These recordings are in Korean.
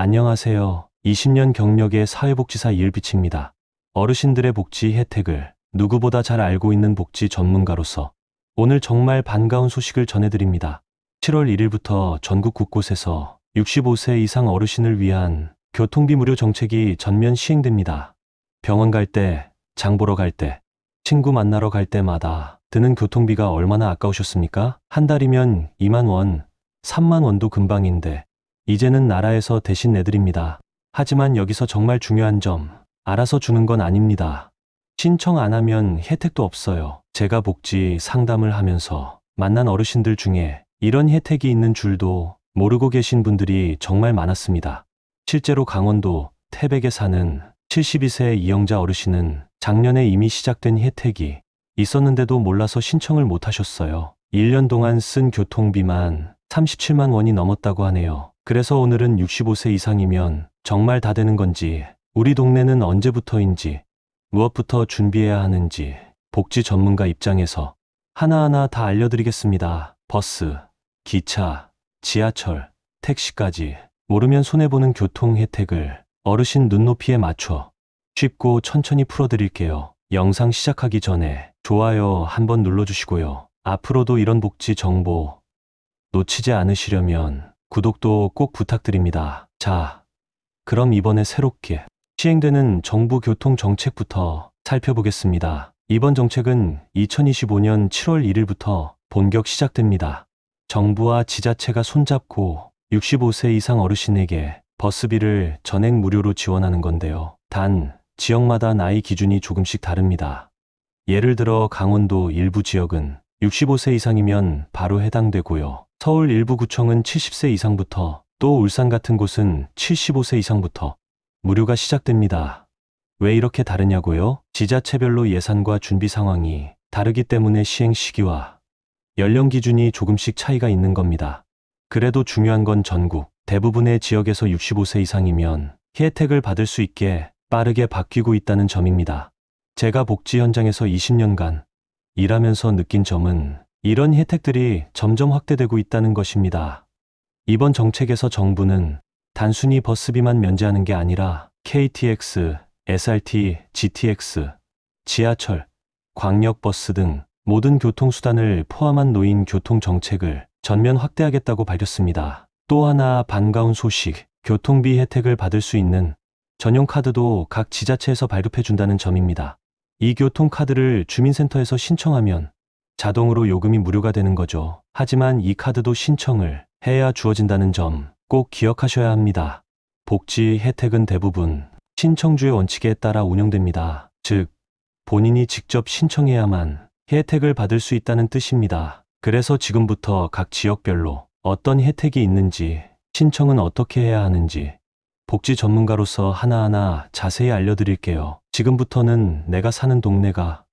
안녕하세요. 20년 경력의 사회복지사 이을비치입니다. 어르신들의 복지 혜택을 누구보다 잘 알고 있는 복지 전문가로서 오늘 정말 반가운 소식을 전해드립니다. 7월 1일부터 전국 곳곳에서 65세 이상 어르신을 위한 교통비 무료 정책이 전면 시행됩니다. 병원 갈 때, 장 보러 갈 때, 친구 만나러 갈 때마다 드는 교통비가 얼마나 아까우셨습니까? 한 달이면 2만 원, 3만 원도 금방인데 이제는 나라에서 대신 내드립니다. 하지만 여기서 정말 중요한 점, 알아서 주는 건 아닙니다. 신청 안 하면 혜택도 없어요. 제가 복지 상담을 하면서 만난 어르신들 중에 이런 혜택이 있는 줄도 모르고 계신 분들이 정말 많았습니다. 실제로 강원도 태백에 사는 72세 이영자 어르신은 작년에 이미 시작된 혜택이 있었는데도 몰라서 신청을 못 하셨어요. 1년 동안 쓴 교통비만 37만 원이 넘었다고 하네요. 그래서 오늘은 65세 이상이면 정말 다 되는 건지, 우리 동네는 언제부터인지, 무엇부터 준비해야 하는지 복지 전문가 입장에서 하나하나 다 알려드리겠습니다. 버스, 기차, 지하철, 택시까지 모르면 손해보는 교통 혜택을 어르신 눈높이에 맞춰 쉽고 천천히 풀어드릴게요. 영상 시작하기 전에 좋아요 한번 눌러주시고요. 앞으로도 이런 복지 정보 놓치지 않으시려면 구독도 꼭 부탁드립니다. 자, 그럼 이번에 새롭게 시행되는 정부 교통 정책부터 살펴보겠습니다. 이번 정책은 2025년 7월 1일부터 본격 시작됩니다. 정부와 지자체가 손잡고 65세 이상 어르신에게 버스비를 전액 무료로 지원하는 건데요. 단, 지역마다 나이 기준이 조금씩 다릅니다. 예를 들어 강원도 일부 지역은 65세 이상이면 바로 해당되고요. 서울 일부 구청은 70세 이상부터, 또 울산 같은 곳은 75세 이상부터 무료가 시작됩니다. 왜 이렇게 다르냐고요? 지자체별로 예산과 준비 상황이 다르기 때문에 시행 시기와 연령 기준이 조금씩 차이가 있는 겁니다. 그래도 중요한 건 전국 대부분의 지역에서 65세 이상이면 혜택을 받을 수 있게 빠르게 바뀌고 있다는 점입니다. 제가 복지 현장에서 20년간 일하면서 느낀 점은 이런 혜택들이 점점 확대되고 있다는 것입니다. 이번 정책에서 정부는 단순히 버스비만 면제하는 게 아니라 KTX, SRT, GTX, 지하철, 광역버스 등 모든 교통수단을 포함한 노인 교통 정책을 전면 확대하겠다고 밝혔습니다. 또 하나 반가운 소식, 교통비 혜택을 받을 수 있는 전용 카드도 각 지자체에서 발급해준다는 점입니다. 이 교통카드를 주민센터에서 신청하면 자동으로 요금이 무료가 되는 거죠. 하지만 이 카드도 신청을 해야 주어진다는 점 꼭 기억하셔야 합니다. 복지 혜택은 대부분 신청주의 원칙에 따라 운영됩니다. 즉, 본인이 직접 신청해야만 혜택을 받을 수 있다는 뜻입니다. 그래서 지금부터 각 지역별로 어떤 혜택이 있는지, 신청은 어떻게 해야 하는지 복지 전문가로서 하나하나 자세히 알려드릴게요. 지금부터는 내가 사는 동네가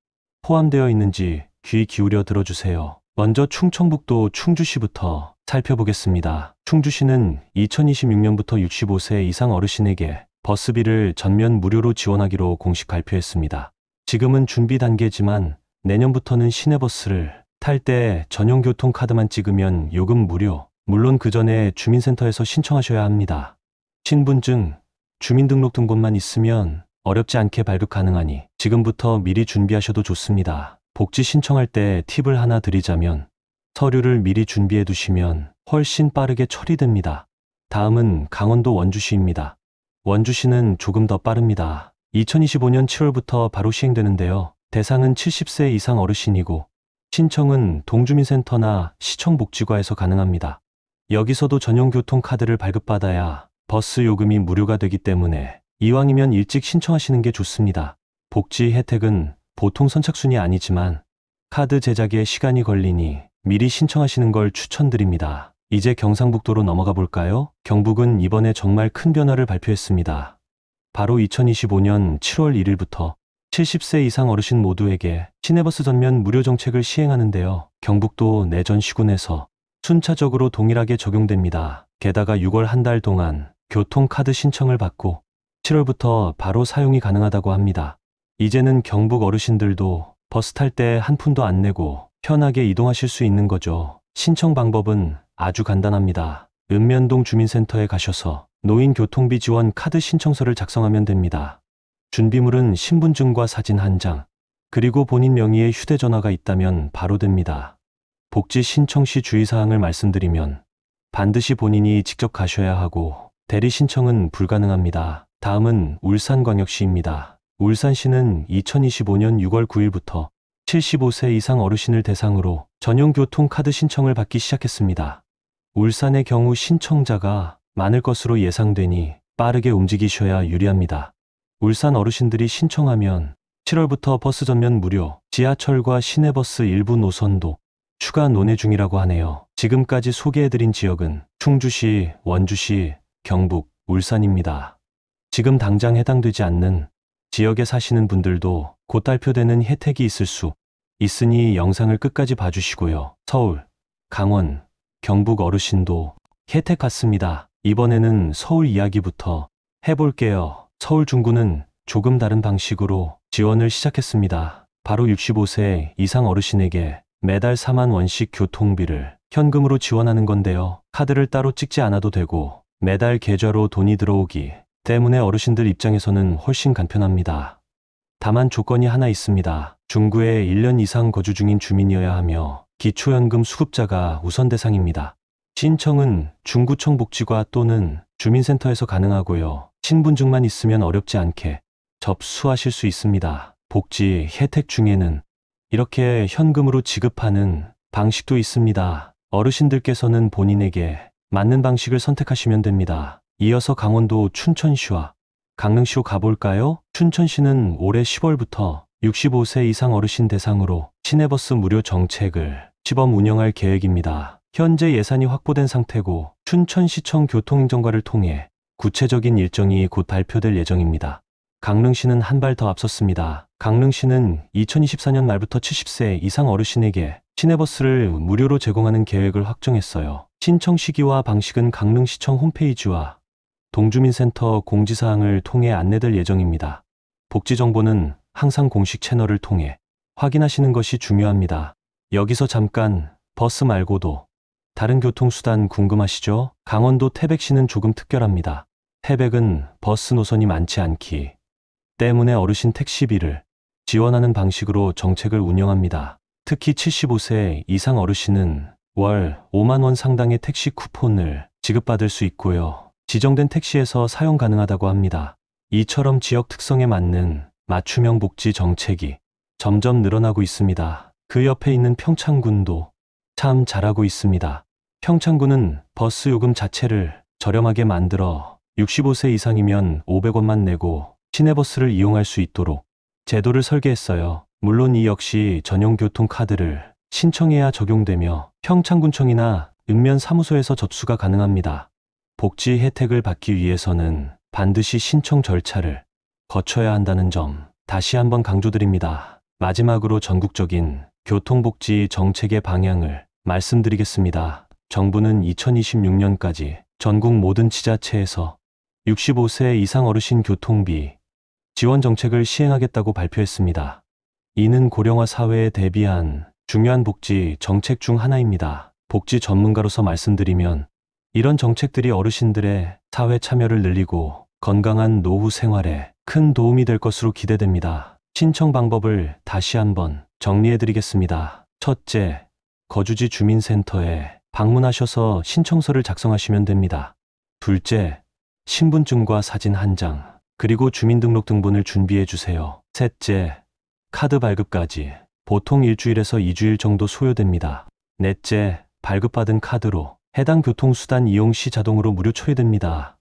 포함되어 있는지 귀 기울여 들어주세요. 먼저 충청북도 충주시부터 살펴보겠습니다. 충주시는 2026년부터 65세 이상 어르신에게 버스비를 전면 무료로 지원하기로 공식 발표했습니다. 지금은 준비 단계지만 내년부터는 시내버스를 탈 때 전용 교통카드만 찍으면 요금 무료, 물론 그 전에 주민센터에서 신청하셔야 합니다. 신분증, 주민등록 등본만 있으면 어렵지 않게 발급 가능하니 지금부터 미리 준비하셔도 좋습니다. 복지 신청할 때 팁을 하나 드리자면 서류를 미리 준비해 두시면 훨씬 빠르게 처리됩니다. 다음은 강원도 원주시입니다. 원주시는 조금 더 빠릅니다. 2025년 7월부터 바로 시행되는데요. 대상은 70세 이상 어르신이고 신청은 동주민센터나 시청복지과에서 가능합니다. 여기서도 전용 교통카드를 발급받아야 버스 요금이 무료가 되기 때문에 이왕이면 일찍 신청하시는 게 좋습니다. 복지 혜택은 보통 선착순이 아니지만 카드 제작에 시간이 걸리니 미리 신청하시는 걸 추천드립니다. 이제 경상북도로 넘어가 볼까요? 경북은 이번에 정말 큰 변화를 발표했습니다. 바로 2025년 7월 1일부터 70세 이상 어르신 모두에게 시내버스 전면 무료 정책을 시행하는데요. 경북도 내전 시군에서 순차적으로 동일하게 적용됩니다. 게다가 6월 한 달 동안 교통카드 신청을 받고 7월부터 바로 사용이 가능하다고 합니다. 이제는 경북 어르신들도 버스 탈 때 한 푼도 안 내고 편하게 이동하실 수 있는 거죠. 신청 방법은 아주 간단합니다. 읍면동 주민센터에 가셔서 노인 교통비 지원 카드 신청서를 작성하면 됩니다. 준비물은 신분증과 사진 한 장, 그리고 본인 명의의 휴대전화가 있다면 바로 됩니다. 복지 신청 시 주의사항을 말씀드리면 반드시 본인이 직접 가셔야 하고 대리 신청은 불가능합니다. 다음은 울산광역시입니다. 울산시는 2025년 6월 9일부터 75세 이상 어르신을 대상으로 전용 교통카드 신청을 받기 시작했습니다. 울산의 경우 신청자가 많을 것으로 예상되니 빠르게 움직이셔야 유리합니다. 울산 어르신들이 신청하면 7월부터 버스 전면 무료, 지하철과 시내버스 일부 노선도 추가 논의 중이라고 하네요. 지금까지 소개해드린 지역은 충주시, 원주시, 경북, 울산입니다. 지금 당장 해당되지 않는 지역에 사시는 분들도 곧 발표되는 혜택이 있을 수 있으니 영상을 끝까지 봐주시고요. 서울, 강원, 경북 어르신도 혜택 같습니다. 이번에는 서울 이야기부터 해볼게요. 서울 중구는 조금 다른 방식으로 지원을 시작했습니다. 바로 65세 이상 어르신에게 매달 4만 원씩 교통비를 현금으로 지원하는 건데요. 카드를 따로 찍지 않아도 되고 매달 계좌로 돈이 들어오기 때문에 어르신들 입장에서는 훨씬 간편합니다. 다만 조건이 하나 있습니다. 중구에 1년 이상 거주 중인 주민이어야 하며 기초연금 수급자가 우선 대상입니다. 신청은 중구청 복지과 또는 주민센터에서 가능하고요. 신분증만 있으면 어렵지 않게 접수하실 수 있습니다. 복지 혜택 중에는 이렇게 현금으로 지급하는 방식도 있습니다. 어르신들께서는 본인에게 맞는 방식을 선택하시면 됩니다. 이어서 강원도 춘천시와 강릉시로 가볼까요? 춘천시는 올해 10월부터 65세 이상 어르신 대상으로 시내버스 무료 정책을 시범 운영할 계획입니다. 현재 예산이 확보된 상태고 춘천시청 교통행정과를 통해 구체적인 일정이 곧 발표될 예정입니다. 강릉시는 한 발 더 앞섰습니다. 강릉시는 2024년 말부터 70세 이상 어르신에게 시내버스를 무료로 제공하는 계획을 확정했어요. 신청 시기와 방식은 강릉시청 홈페이지와 동주민센터 공지사항을 통해 안내될 예정입니다. 복지 정보는 항상 공식 채널을 통해 확인하시는 것이 중요합니다. 여기서 잠깐 버스 말고도 다른 교통수단 궁금하시죠? 강원도 태백시는 조금 특별합니다. 태백은 버스 노선이 많지 않기 때문에 어르신 택시비를 지원하는 방식으로 정책을 운영합니다. 특히 75세 이상 어르신은 월 5만 원 상당의 택시 쿠폰을 지급받을 수 있고요. 지정된 택시에서 사용 가능하다고 합니다. 이처럼 지역 특성에 맞는 맞춤형 복지 정책이 점점 늘어나고 있습니다. 그 옆에 있는 평창군도 참 잘하고 있습니다. 평창군은 버스 요금 자체를 저렴하게 만들어 65세 이상이면 500원만 내고 시내버스를 이용할 수 있도록 제도를 설계했어요. 물론 이 역시 전용 교통카드를 신청해야 적용되며 평창군청이나 읍면사무소에서 접수가 가능합니다. 복지 혜택을 받기 위해서는 반드시 신청 절차를 거쳐야 한다는 점 다시 한번 강조드립니다. 마지막으로 전국적인 교통복지 정책의 방향을 말씀드리겠습니다. 정부는 2026년까지 전국 모든 지자체에서 65세 이상 어르신 교통비 지원 정책을 시행하겠다고 발표했습니다. 이는 고령화 사회에 대비한 중요한 복지 정책 중 하나입니다. 복지 전문가로서 말씀드리면 이런 정책들이 어르신들의 사회 참여를 늘리고 건강한 노후 생활에 큰 도움이 될 것으로 기대됩니다. 신청 방법을 다시 한번 정리해드리겠습니다. 첫째, 거주지 주민센터에 방문하셔서 신청서를 작성하시면 됩니다. 둘째, 신분증과 사진 한 장, 그리고 주민등록등본을 준비해주세요. 셋째, 카드 발급까지 보통 일주일에서 2주일 정도 소요됩니다. 넷째, 발급받은 카드로 해당 교통수단 이용 시 자동으로 무료 처리됩니다.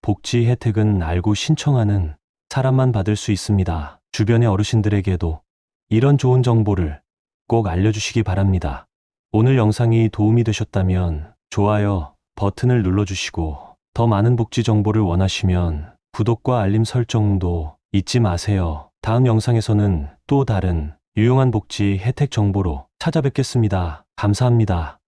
복지 혜택은 알고 신청하는 사람만 받을 수 있습니다. 주변의 어르신들에게도 이런 좋은 정보를 꼭 알려주시기 바랍니다. 오늘 영상이 도움이 되셨다면 좋아요 버튼을 눌러주시고 더 많은 복지 정보를 원하시면 구독과 알림 설정도 잊지 마세요. 다음 영상에서는 또 다른 유용한 복지 혜택 정보로 찾아뵙겠습니다. 감사합니다.